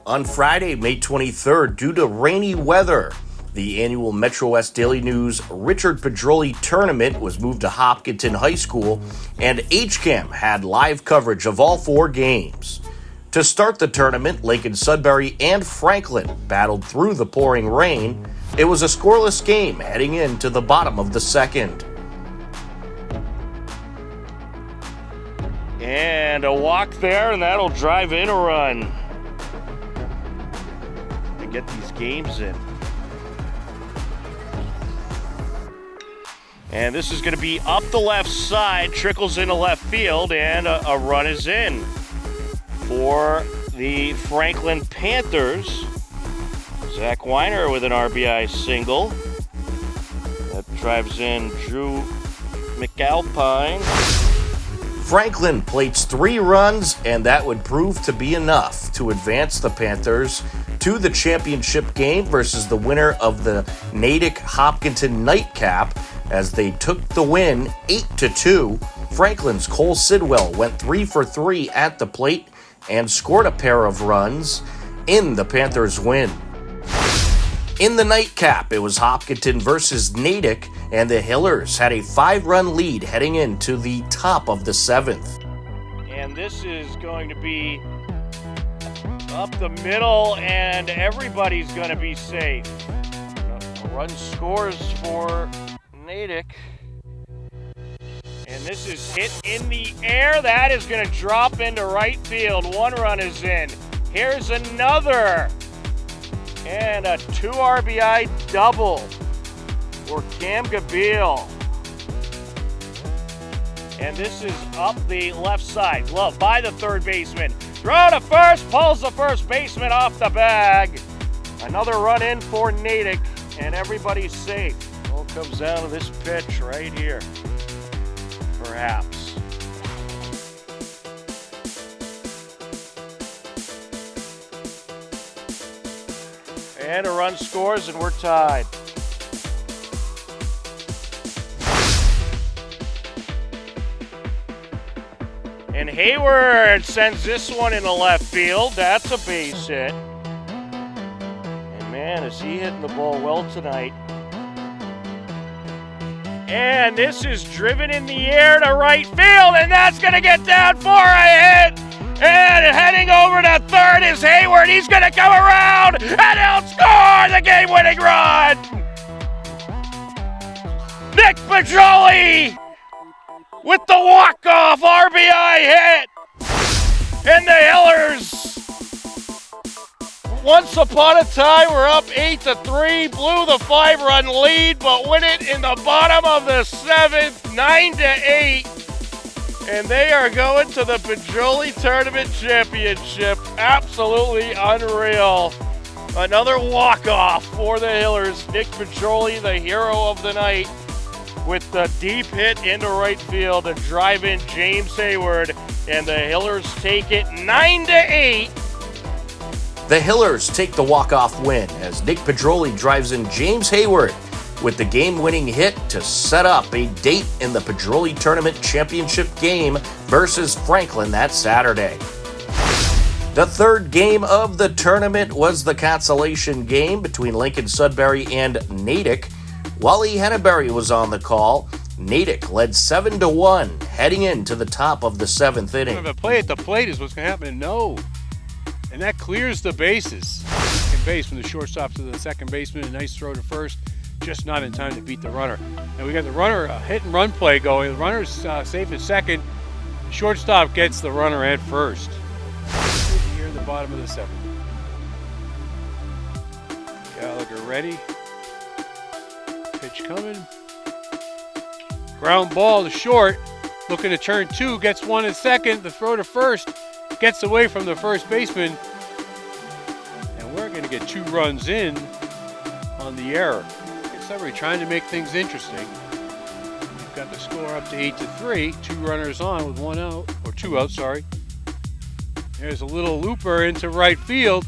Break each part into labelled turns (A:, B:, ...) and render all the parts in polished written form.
A: On Friday, May 23rd, due to rainy weather, the annual MetroWest Daily News Richard Pedroli tournament was moved to Hopkinton High School, and HCAM had live coverage of all 4 games. To start the tournament, Lincoln-Sudbury and Franklin battled through the pouring rain. It was a scoreless game heading into the bottom of the second.
B: And a walk there, and that'll drive in a run. And get these games in. And this is going to be up the left side, trickles into left field, and a run is in for the Franklin Panthers. Zach Weiner with an RBI single. That drives in Drew McAlpine.
A: Franklin plates 3 runs, and that would prove to be enough to advance the Panthers to the championship game versus the winner of the Natick-Hopkinton nightcap as they took the win 8-2. Franklin's Cole Sidwell went 3 for 3 at the plate and scored a pair of runs in the Panthers' win. In the nightcap, it was Hopkinton versus Natick, and the Hillers had a 5-run lead heading into the top of the 7th.
B: And this is going to be up the middle, and everybody's going to be safe. A run scores for Natick. And this is hit in the air. That is going to drop into right field. 1 run is in. Here's another. And a 2 RBI double for Cam Gabriel. And this is up the left side. Glove by the third baseman. Throw to first, pulls the first baseman off the bag. Another run in for Natick, and everybody's safe. All comes down to this pitch right here. Perhaps. And a run scores, and we're tied. And Hayward sends this one into left field. That's a base hit. And man, is he hitting the ball well tonight. And this is driven in the air to right field, and that's going to get down for a hit. And heading over to third is Hayward. He's going to come around, and he'll score the game-winning run. Nick Pedroli with the walk-off RBI hit. And the Hillers, once upon a time, were up 8-3, blew the 5-run lead, but win it in the bottom of the 7th, 9-8. And they are going to the Pedroli Tournament Championship. Absolutely unreal. Another walk-off for the Hillers. Nick Pedroli, the hero of the night, with the deep hit into right field to drive in James Hayward. And the Hillers take it 9-8.
A: The Hillers take the walk-off win as Nick Pedroli drives in James Hayward with the game-winning hit to set up a date in the Pedroli Tournament Championship game versus Franklin that Saturday. The third game of the tournament was the consolation game between Lincoln-Sudbury and Natick. Wally Henneberry was on the call. Natick led 7-1 heading into the top of the 7th inning.
C: The play at the plate is what's going to happen. No. And that clears the bases. Second base from the shortstop to the second baseman. A nice throw to first. Just not in time to beat the runner. And we got the runner hit and run play going. The runner's safe at second. Shortstop gets the runner at first. Here in the bottom of the 7th. Gallagher ready. Pitch coming. Ground ball to short. Looking to turn 2. Gets 1 at second. The throw to first. Gets away from the first baseman. And we're going to get 2 runs in on the error. Sudbury trying to make things interesting. We've got the score up to 8-3. 2 runners on with 1 out, or 2 outs, sorry. There's a little looper into right field.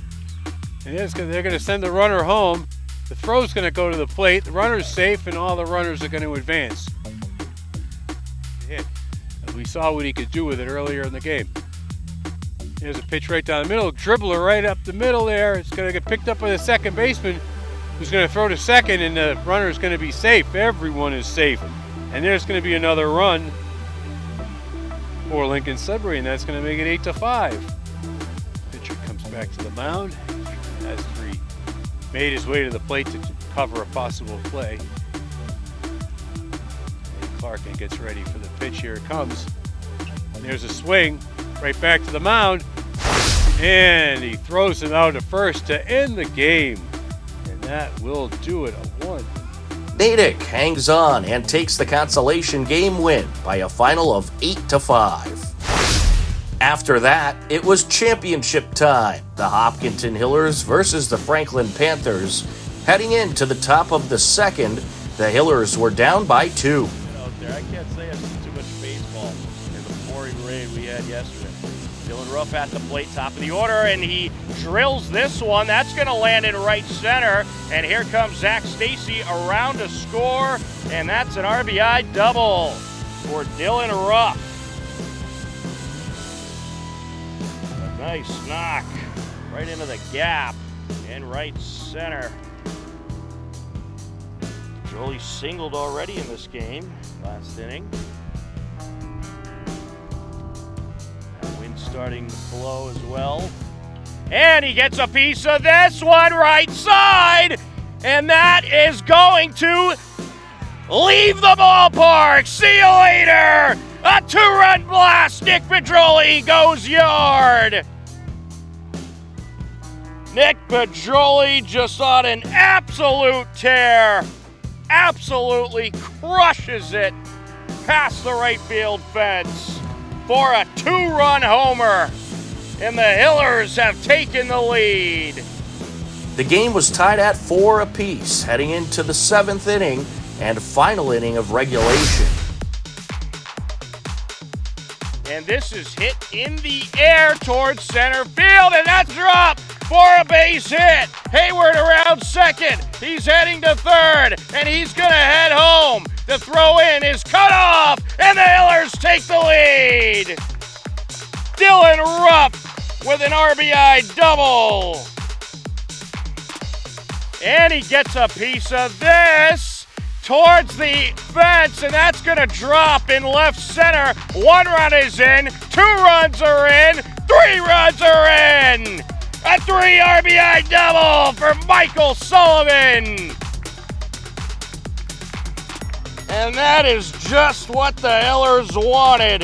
C: And they're going to send the runner home. The throw's going to go to the plate. The runner's safe, and all the runners are going to advance. Hit. And we saw what he could do with it earlier in the game. There's a pitch right down the middle, dribbler right up the middle there. It's going to get picked up by the second baseman, who's going to throw to second, and the runner is going to be safe. Everyone is safe. And there's going to be another run for Lincoln-Sudbury, and that's going to make it 8-5. Pitcher comes back to the mound. Has made his way to the plate to cover a possible play. And Clark gets ready for the pitch. Here it comes. And there's a swing right back to the mound, and he throws it out to first to end the game. And that will do it. A 1.
A: Natick hangs on and takes the consolation game win by a final of 8-5. After that, it was championship time. The Hopkinton Hillers versus the Franklin Panthers. Heading into the top of the second, the Hillers were down by 2.
B: Out there, I can't say I've seen too much baseball in the pouring rain we had yesterday. Dylan Ruff at the plate, top of the order, and he drills this one. That's going to land in right center. And here comes Zach Stacy around to score, and that's an RBI double for Dylan Ruff. A nice knock right into the gap in right center. Pedroli singled already in this game, last inning. Wind starting to blow as well. And he gets a piece of this one right side. And that is going to leave the ballpark. See you later. A 2-run blast. Nick Pedroli goes yard. Nick Pedroli just on an absolute tear. Absolutely crushes it past the right field fence for a 2-run homer. And the Hillers have taken the lead.
A: The game was tied at 4 apiece, heading into the 7th inning and final inning of regulation.
B: And this is hit in the air towards center field, and that's dropped for a base hit. Hayward around second. He's heading to third, and he's going to head home. The throw in is cut off, and the Hillers take the lead. Dylan Ruff with an RBI double. And he gets a piece of this towards the fence, and that's going to drop in left center. 1 run is in, 2 runs are in, 3 runs are in. A 3 RBI double for Michael Sullivan. And that is just what the Hillers wanted.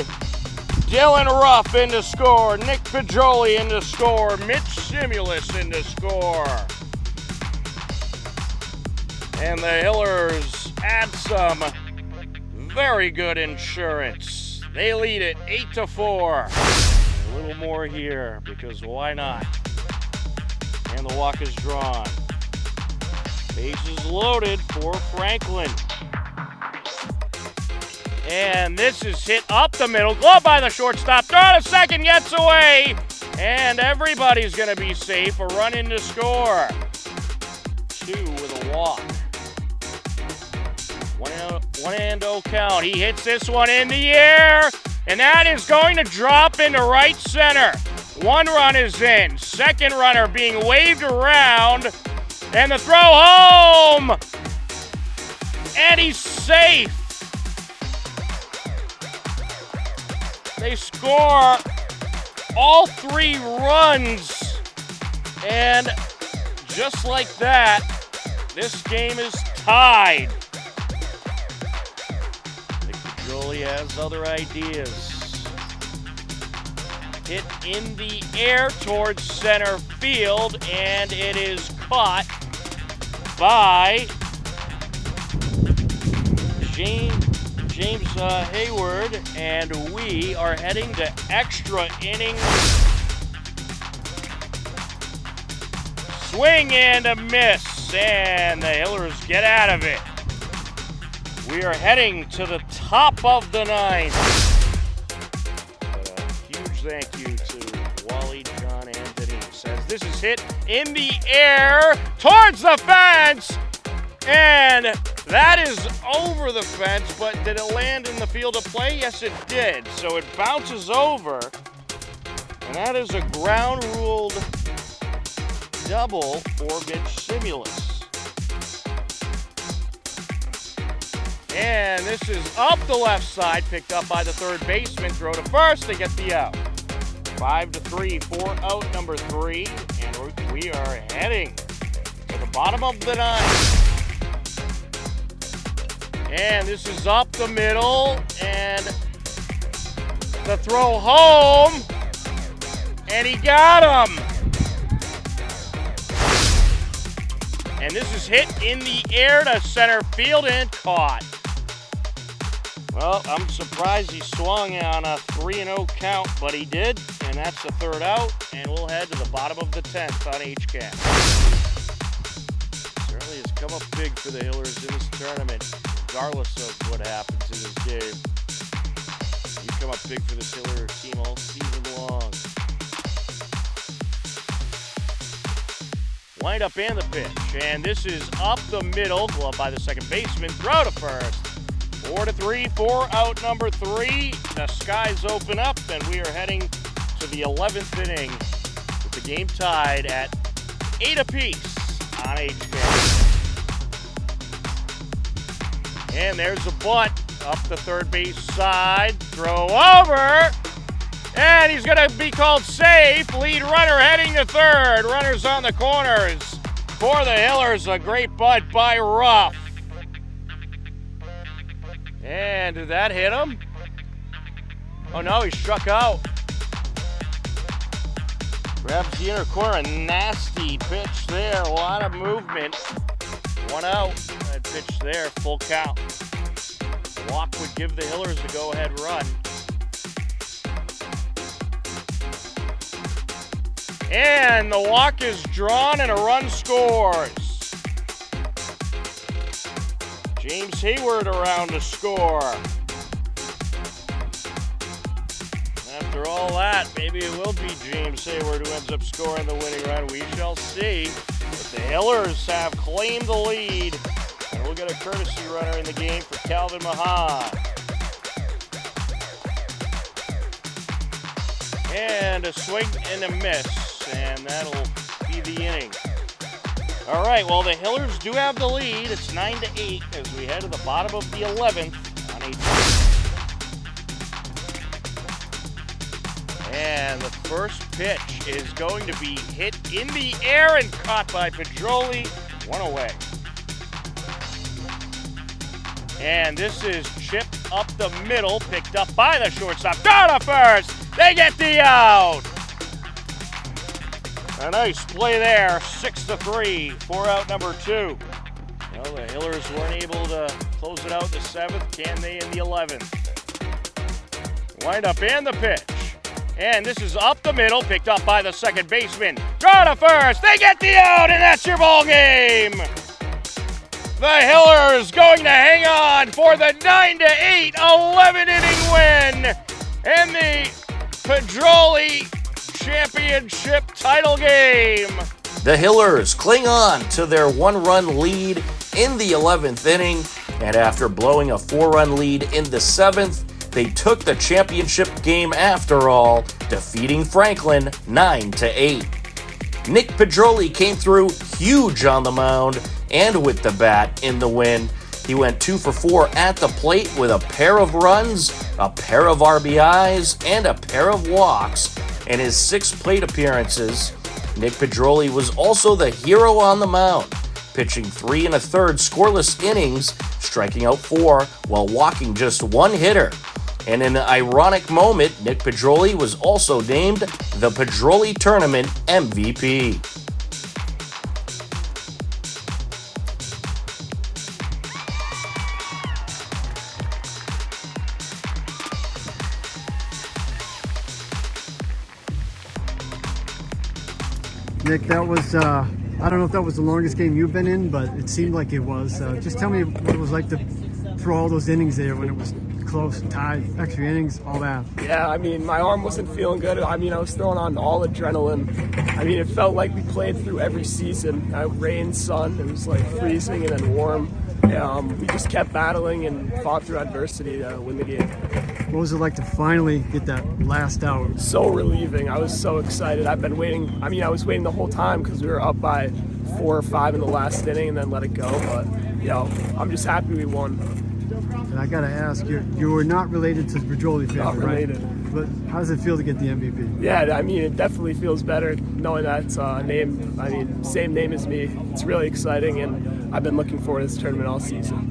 B: Dylan Ruff in to score, Nick Pedroli in to score, Mitch Simulus in to score. And the Hillers add some very good insurance. They lead it 8-4. A little more here because why not? And the walk is drawn. Bases loaded for Franklin. And this is hit up the middle. Glove by the shortstop. Throw to second, gets away. And everybody's going to be safe. A run in to score. 2 with a walk. 1-0 count. He hits this one in the air. And that is going to drop into right center. 1 run is in. Second runner being waved around. And the throw home. And he's safe. They score all 3 runs. And just like that, this game is tied. Nick Pedroli has other ideas. Hit in the air towards center field, and it is caught by James Hayward, and we are heading to extra innings. Swing and a miss, and the Hillers get out of it. We are heading to the top of the 9th. But a huge thank you to Wally John Anthony. Says this is hit in the air towards the fence, and that is over the fence, but did it land in the field of play? Yes, it did. So it bounces over And that is a ground ruled double for Mitch Simulus. And this is up the left side, picked up by the third baseman. Throw to first, they get the out. 5-3, 4 out, number 3. And we are heading to the bottom of the 9th. And this is up the middle, and the throw home, and he got him. And this is hit in the air to center field and caught. Well, I'm surprised he swung on a 3-0 count, but he did, and that's the third out, and we'll head to the bottom of the 10th on HCAM. Certainly has come up big for the Hillers in this tournament, regardless of what happens in this game. You come up big for this Hiller team all season long. Wind up and the pitch, and this is up the middle, gloved by the second baseman. Throw to first. 4-3, 4 out, number 3. The skies open up, and we are heading to the 11th inning with the game tied at 8 apiece on HCAM. And there's a bunt up the third base side. Throw over. And he's going to be called safe. Lead runner heading to third. Runners on the corners. For the Hillers, a great bunt by Ruff. And did that hit him? Oh no, he struck out. Grabs the inner corner, a nasty pitch there. A lot of movement. 1 out. That pitch there, full count. Walk would give the Hillers a go-ahead run. And the walk is drawn and a run scores. James Hayward around to score. After all that, maybe it will be James Hayward who ends up scoring the winning run. We shall see. But the Hillers have claimed the lead. And we'll get a courtesy runner in the game for Calvin Mahan. And a swing and a miss. And that'll be the inning. All right, well, the Hillers do have the lead. It's 9-8 as we head to the bottom of the 11th on 8. And the first pitch is going to be hit in the air and caught by Pedroli. 1 away. And this is chipped up the middle, picked up by the shortstop. Down to first. They get the out. A nice play there, 6-3, 4 out, number 2. Well, the Hillers weren't able to close it out in the 7th. Can they in the 11th? Wind up and the pitch. And this is up the middle, picked up by the second baseman. Draw to first, they get the out, and that's your ball game. The Hillers going to hang on for the 9-8 11-inning win. And the Pedroli Championship title game.
A: The Hillers cling on to their 1-run lead in the 11th inning, and after blowing a 4-run lead in the 7th, they took the championship game after all, defeating Franklin 9-8. Nick Pedroli came through huge on the mound and with the bat in the win. He went 2 for 4 at the plate with a pair of runs, a pair of RBIs, and a pair of walks. In his 6 plate appearances, Nick Pedroli was also the hero on the mound, pitching 3 1/3 scoreless innings, striking out 4 while walking just 1 hitter. And in an ironic moment, Nick Pedroli was also named the Pedroli Tournament MVP.
D: Nick, that was, I don't know if that was the longest game you've been in, but it seemed like it was. Just tell me what it was like to throw all those innings there when it was close, tied, extra innings, all that.
E: Yeah, I mean, my arm wasn't feeling good. I mean, I was throwing on all adrenaline. I mean, it felt like we played through every season. Rain, sun, it was like freezing and then warm. We just kept battling and fought through adversity to win the game.
D: What was it like to finally get that last out?
E: So relieving. I was so excited. I've been waiting. I mean, I was waiting the whole time because we were up by 4 or 5 in the last inning and then let it go. But, I'm just happy we won.
D: And I got to ask, you were not related to the Pedroli family,
E: Not related.
D: right? But how does it feel to get the MVP?
E: Yeah, I mean, it definitely feels better knowing that it's a name, same name as me. It's really exciting, and I've been looking forward to this tournament all season.